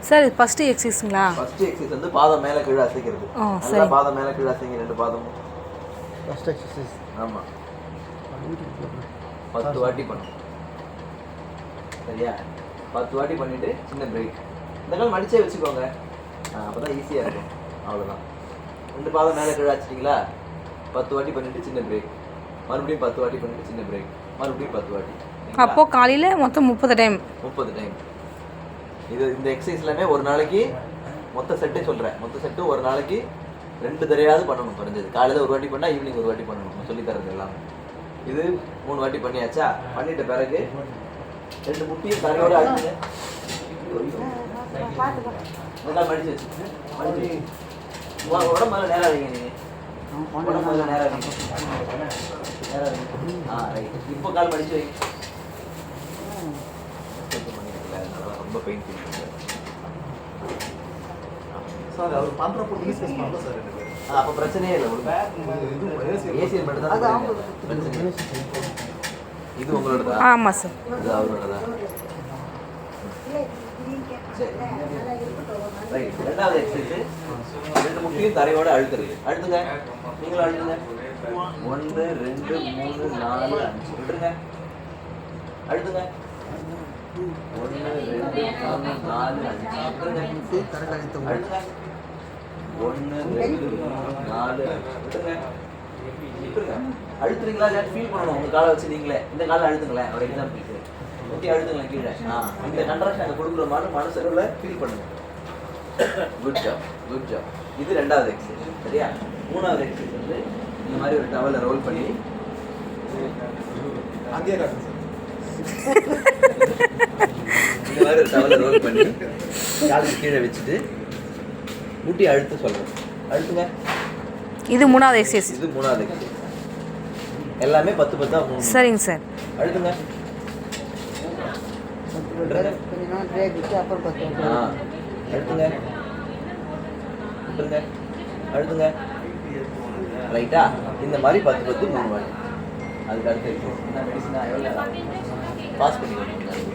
Sir first எக்ஸசைஸுங்களா? First exercise வந்து பாதம் மேலே கீழே அசைக்கிறது. நல்லா பாதம் மேலே கீழே அசைங்க, ரெண்டு பாதமும். First exercise. ஆமாம், 10 வாட்டி பண்ணணும். சரியா? 10 வாட்டி பண்ணிவிட்டு சின்ன பிரேக். இந்த கால் மடிச்சே வச்சுக்கோங்க, அப்போ தான் ஈஸியாக இருக்கும். அவ்வளோதான். ரெண்டு பாதம் மேலே கீழே வச்சிட்டிங்களா? 10 வாட்டி பண்ணிவிட்டு சின்ன பிரேக், மறுபடியும் 10 வாட்டி பண்ணிவிட்டு சின்ன பிரேக், மறுபடியும் 10 வாட்டி. அப்போது காலையில் மொத்தம் 30 டைம். 30 டைம். இது இந்த எக்ஸசைஸ்லாமே ஒரு நாளைக்கு மொத்த செட்டே சொல்கிறேன். மொத்த செட்டு ஒரு நாளைக்கு 2 தடவையாவது பண்ணணும் குறைஞ்சது. காலையில் ஒரு வாட்டி பண்ணால் ஈவினிங் ஒரு வாட்டி பண்ணணும். சொல்லி தரது எல்லாம். இது 3 வாட்டி பண்ணியாச்சா? பண்ணிட்ட பிறகு 2 முட்டியும் தரையோடு அழுத்துங்க. நல்லா மடிச்சு வச்சு மடிச்சு உடம்பு நேரம் வைங்க. நீங்கள் உடம்பு நேரம் வைங்க. ரைட். இப்போ கால் மடிச்சு வைங்க. ரொம்ப பெயின் சார் அவர் பண்ணுறப்போ டிஸ்கஸ் பண்ணல சார். அப்போ பிரச்சனையே இல்லை. ஏசியல் மட்டும் தான் பிரச்சனை. இது உங்களோட தான்? ஆமாம் சார். இது அவரோட தான். சரி, ரைட். ரெண்டாவது எக்ஸசைஸ் 2 முட்டியும் தரையோட அழுத்துறது. அழுத்துங்க, நீங்களும் அழுத்துங்க. 1 2 3 4 5 விட்டுருங்க. அழுத்துங்க. 1 2 3 4 5 விட்டுருங்க. அழுத்துங்க. 1 2 3 4 விட்டுருங்க. விட்டுருங்க. அழுத்துறீங்களா இல்லையா ஃபீல் பண்ணணும். உங்கள் காலை வச்சு நீங்களே இந்த காலை அழுத்துங்களேன். ஒரு எக்ஸாம்பிளுக்கு முட்டி அழுத்துங்களேன் கீழே. இந்த கண்ட்ராக்ஷன் அங்கே கொடுக்குற மாதிரி மனசுல ஃபீல் பண்ணுங்க. Good job, good job. இது ரெண்டாவது எக்ஸசைஸ். சரியா? மூணாவது எக்ஸசைஸ் வந்து இந்த மாதிரி ஒரு டவலை ரோல் பண்ணி அங்கேயே காட்டுங்க சார். இந்த மாதிரி ஒரு டவலை ரோல் பண்ணி காலுக்கு கீழே வச்சுட்டு முட்டி அழுத்த சொல்கிறேன். அழுத்துங்க. இது மூணாவது எக்ஸசைஸ். இது மூணாவது எக்ஸசைஸ். எல்லாமே 10 10 சரிங்க சார். அழுத்துங்க. அழுத்துங்க. விட்டுருங்க. அழுத்துங்க. ரைட்டா? இந்த மாதிரி 10 10 3 வாட்டி. அதுக்கு அடுத்த எக்ஸசைஸ் என்ன மெடிசனா எவ்வளோ பாஸ் பண்ணிக்கணும்.